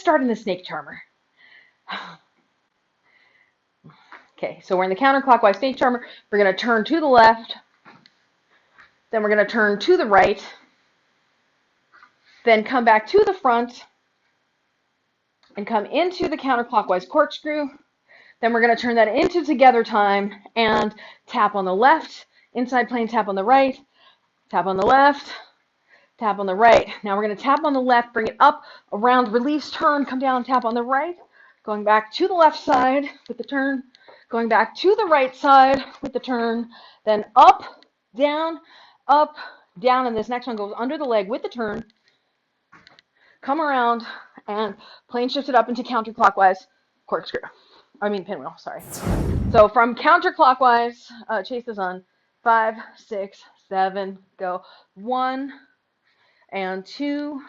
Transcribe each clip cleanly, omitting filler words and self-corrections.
start in the snake charmer. Okay, so we're in the counterclockwise snake charmer. We're going to turn to the left. Then we're going to turn to the right. Then come back to the front and come into the counterclockwise corkscrew. Then we're going to turn that into together time and tap on the left, inside plane, tap on the right, tap on the left, tap on the right. Now we're going to tap on the left, bring it up, around, release, turn, come down, tap on the right, going back to the left side with the turn, going back to the right side with the turn, then up, down, and this next one goes under the leg with the turn, come around, and plane shift it up into counterclockwise corkscrew. I mean pinwheel, sorry. So from counterclockwise, chase the sun, 5, 6, 7, go. 1 and 2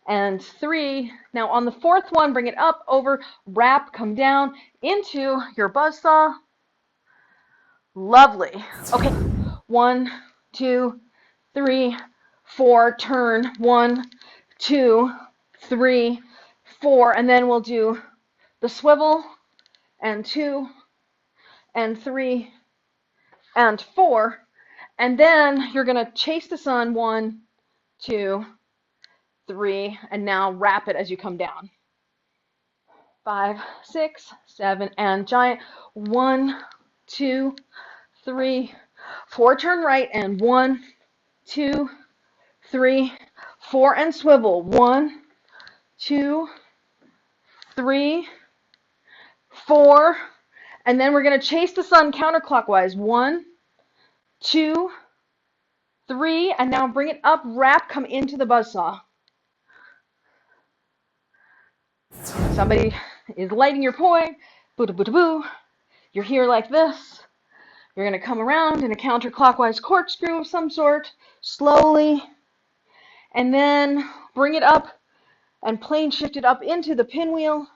and 3. Now on the fourth one, bring it up, over, wrap, come down into your buzzsaw. Lovely. Okay, 1, 2, 3, 4, turn, 1, 2, 3, 4, and then we'll do the swivel, and 2, and 3, and 4, and then you're going to chase the sun, 1, 2, 3, and now wrap it as you come down. 5, 6, 7, and giant, 1, 2, 3, 4, turn right, and 1, 2, 3, 4, and swivel, 1, 2, 3, 4, and then we're going to chase the sun counterclockwise, 1, 2, 3, and now bring it up, wrap, come into the buzzsaw. Somebody is lighting your poi, boo-da-boo-da-boo. You're here like this. You're going to come around in a counterclockwise corkscrew of some sort, slowly, and then bring it up and plane shift it up into the pinwheel.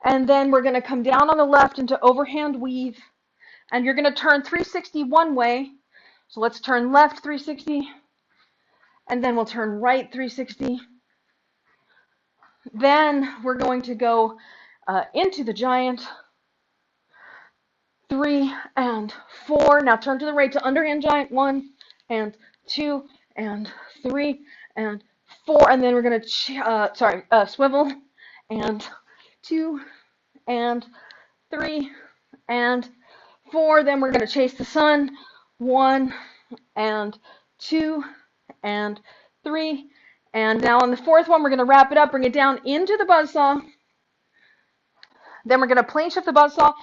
And then we're going to come down on the left into overhand weave, and you're going to turn 360 one way. So let's turn left 360, and then we'll turn right 360. Then we're going to go into the giant, 3 and 4. Now turn to the right to underhand giant, 1 and 2 and 3 and 4, and then we're going to swivel, and 2 and 3 and 4. Then we're going to chase the sun, 1 and 2 and 3. And now on the fourth one, we're going to wrap it up, bring it down into the buzzsaw. Then we're going to plane shift the buzzsaw,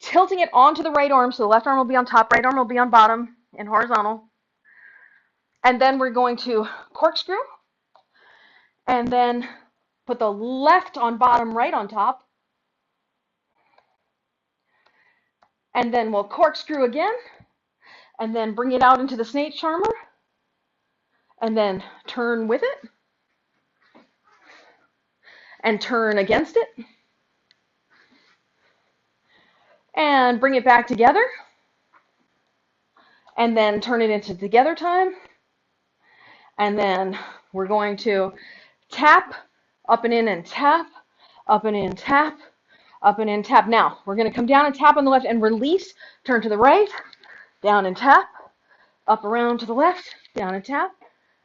tilting it onto the right arm. So the left arm will be on top, right arm will be on bottom in horizontal. And then we're going to corkscrew. And then put the left on bottom, right on top. And then we'll corkscrew again. And then bring it out into the snake charmer. And then turn with it. And turn against it. And bring it back together. And then turn it into together time. And then we're going to tap, up and in and tap, up and in, tap, up and in, tap. Now, we're going to come down and tap on the left and release, turn to the right, down and tap, up around to the left, down and tap,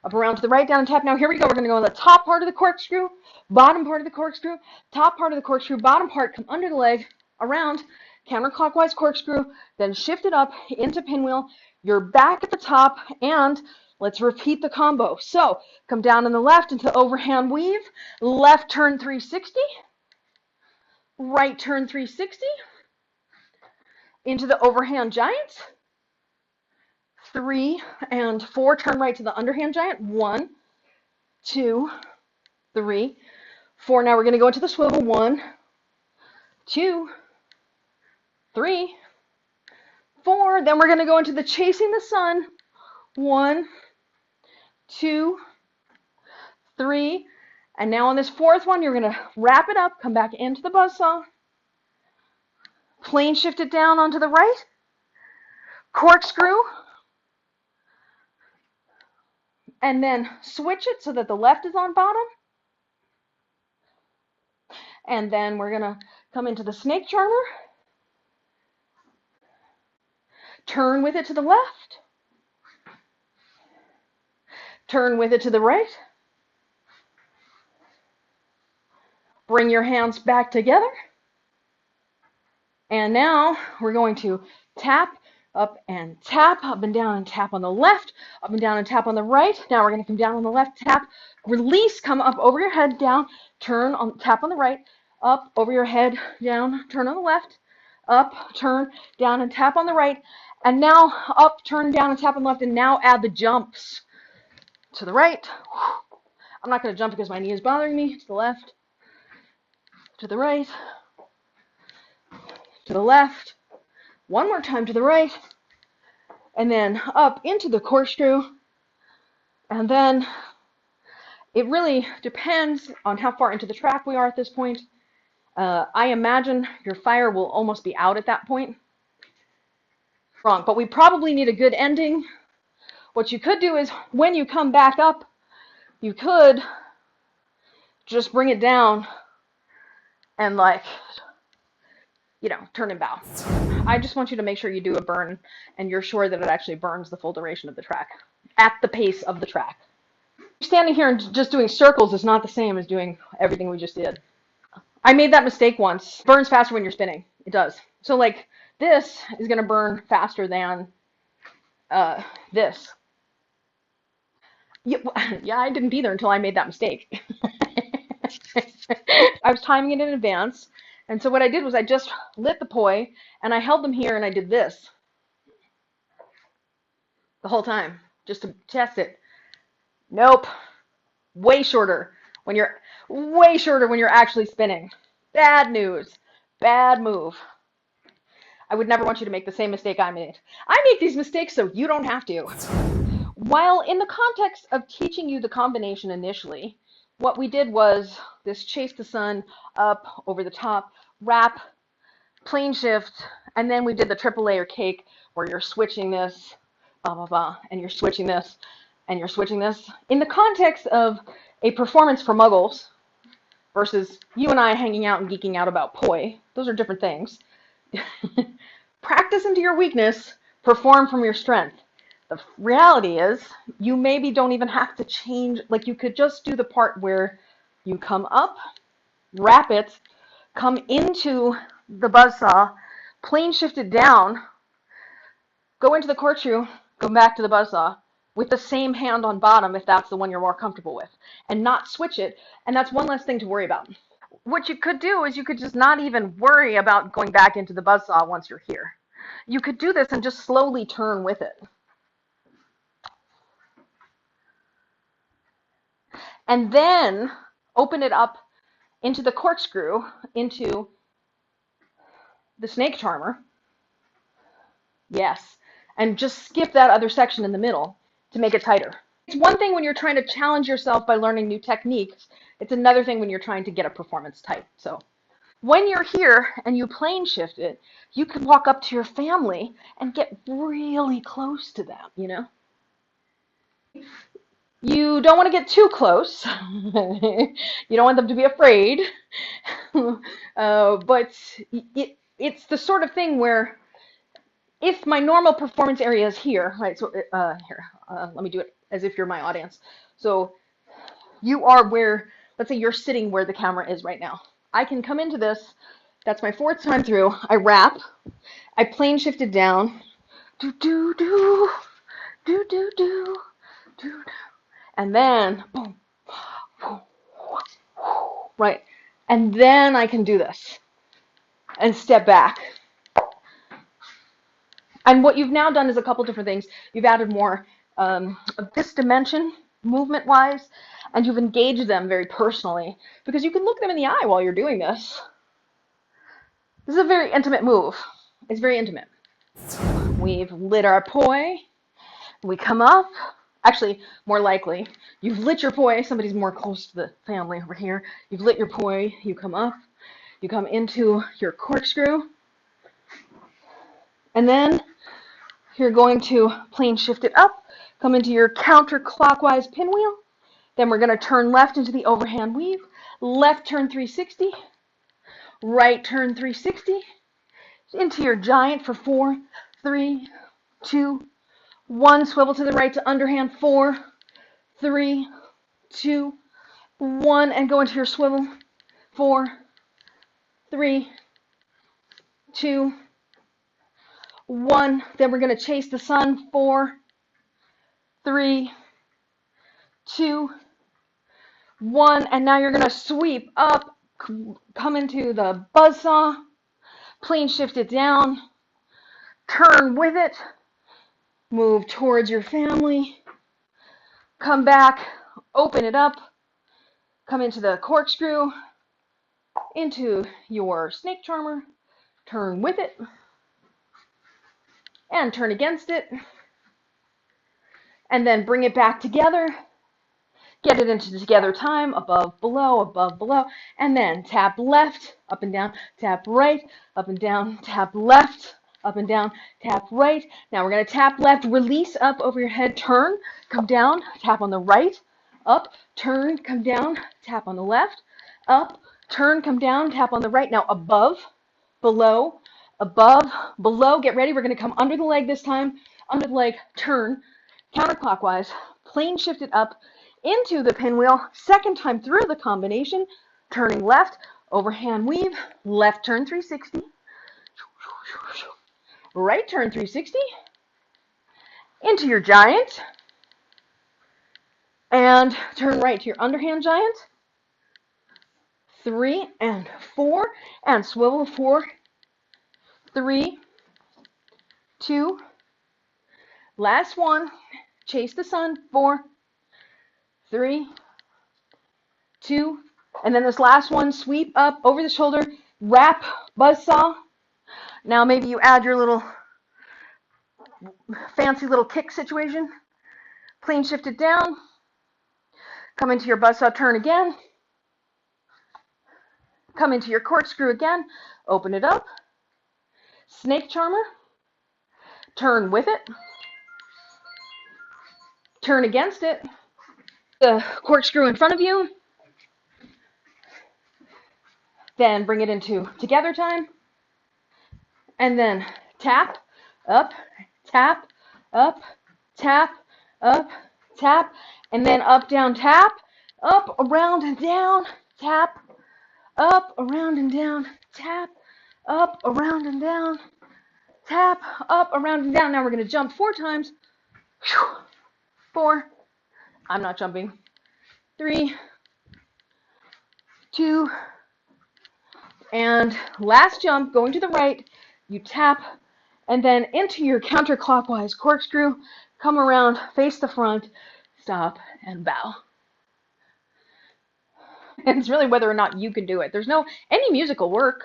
up around to the right, down and tap. Now, here we go. We're going to go on the top part of the corkscrew, bottom part of the corkscrew, top part of the corkscrew, bottom part, come under the leg, around, counterclockwise corkscrew, then shift it up into pinwheel. You're back at the top, and let's repeat the combo. So come down on the left into overhand weave, left turn 360, right turn 360, into the overhand giant, 3 and 4, turn right to the underhand giant, 1, 2, 3, 4. Now we're going to go into the swivel, 1, 2, 3, 4. Then we're going to go into the chasing the sun, 1, 2, 3, and now on this fourth one, you're going to wrap it up, come back into the buzzsaw, plane shift it down onto the right, corkscrew, and then switch it so that the left is on bottom, And then we're going to come into the snake charmer, turn with it to the left, turn with it to the right, bring your hands back together, and now we're going to tap, up and down and tap on the left, up and down and tap on the right. Now we're going to come down on the left, tap, release, come up over your head, down, turn, on, tap on the right, up, over your head, down, turn on the left, up, turn, down, and tap on the right. And now up, turn, down, and tap on the left, and now add the jumps to the right. I'm not going to jump because my knee is bothering me. To the left, to the right, to the left. One more time to the right, and then up into the corkscrew, and then it really depends on how far into the track we are at this point. I imagine your fire will almost be out at that point. Wrong, but we probably need a good ending. What you could do is when you come back up, you could just bring it down and, like, you know, turn and bow. I just want you to make sure you do a burn and you're sure that it actually burns the full duration of the track at the pace of the track. Standing here and just doing circles is not the same as doing everything we just did. I made that mistake once. It burns faster when you're spinning. It does. So, like, this is going to burn faster than this. Yeah, I didn't either until I made that mistake. I was timing it in advance. And so what I did was I just lit the poi and I held them here and I did this the whole time just to test it. Nope. Way shorter when you're actually spinning. Bad news. Bad move. I would never want you to make the same mistake I made. I make these mistakes so you don't have to. While in the context of teaching you the combination initially, what we did was this chase the sun, up, over the top, wrap, plane shift, and then we did the triple layer cake where you're switching this, blah, blah, blah, and you're switching this, and you're switching this. In the context of a performance for muggles versus you and I hanging out and geeking out about poi, those are different things. Practice into your weakness, perform from your strength. The reality is you maybe don't even have to change, like you could just do the part where you come up, wrap it, come into the buzzsaw, plane shift it down, go into the corkscrew, go back to the buzzsaw with the same hand on bottom if that's the one you're more comfortable with, and not switch it, and that's one less thing to worry about. What you could do is you could just not even worry about going back into the buzzsaw once you're here. You could do this and just slowly turn with it. And then open it up into the corkscrew, into the snake charmer. Yes. And just skip that other section in the middle to make it tighter. It's one thing when you're trying to challenge yourself by learning new techniques. It's another thing when you're trying to get a performance tight. So when you're here and you plane shift it, you can walk up to your family and get really close to them, you know? You don't want to get too close. You don't want them to be afraid. But it's the sort of thing where if my normal performance area is here, right, so here, let me do it as if you're my audience. So you are where, let's say you're sitting where the camera is right now. I can come into this, that's my fourth time through, I wrap, I plane shift it down, do, do, do, do, do, do, do, do. And then, boom, right, and then I can do this and step back. And what you've now done is a couple different things. You've added more of this dimension, movement-wise, and you've engaged them very personally because you can look them in the eye while you're doing this. This is a very intimate move. It's very intimate. We've lit our poi. We come up. Actually, more likely, you've lit your poi. Somebody's more close to the family over here. You've lit your poi. You come up. You come into your corkscrew. And then you're going to plane shift it up, come into your counterclockwise pinwheel. Then we're going to turn left into the overhand weave. Left turn 360. Right turn 360 into your giant for 4, 3, 2, 1. Swivel to the right to underhand. 4, 3, 2, 1. And go into your swivel. 4, 3, 2, 1. Then we're going to chase the sun. 4, 3, 2, 1. And now you're going to sweep up, come into the buzzsaw, plane shift it down, turn with it, move towards your family, come back, open it up, come into the corkscrew, into your snake charmer, turn with it, and turn against it, and then bring it back together, get it into together time, above, below, and then tap left, up and down, tap right, up and down, tap left, up and down, tap right. Now we're going to tap left, release up over your head, turn, come down, tap on the right, up, turn, come down, tap on the left, up, turn, come down, tap on the right. Now above, below, above, below. Get ready. We're going to come under the leg this time, under the leg, turn, counterclockwise, plane shift it up into the pinwheel, second time through the combination, turning left, overhand weave, left turn 360, right turn 360, into your giant, and turn right to your underhand giant, 3 and 4, and swivel 4, 3, 2, last one, chase the sun, 4, 3, 2, and then this last one, sweep up over the shoulder, wrap, buzzsaw. Now maybe you add your little fancy little kick situation. Plane shift it down, come into your buzzsaw turn again, come into your corkscrew again, open it up, snake charmer, turn with it, turn against it, the corkscrew in front of you, then bring it into together time, and then tap, up, tap, up, tap, up, tap, and then up, down, tap, up, around, and down, tap, up, around, and down, tap, up, around, and down, tap, up, around, and down. Now we're going to jump 4 times. 4, I'm not jumping, 3, 2, and last jump, going to the right, you tap, and then into your counterclockwise corkscrew, come around, face the front, stop, and bow. And it's really whether or not you can do it. There's no, any music will work.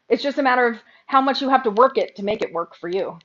It's just a matter of how much you have to work it to make it work for you.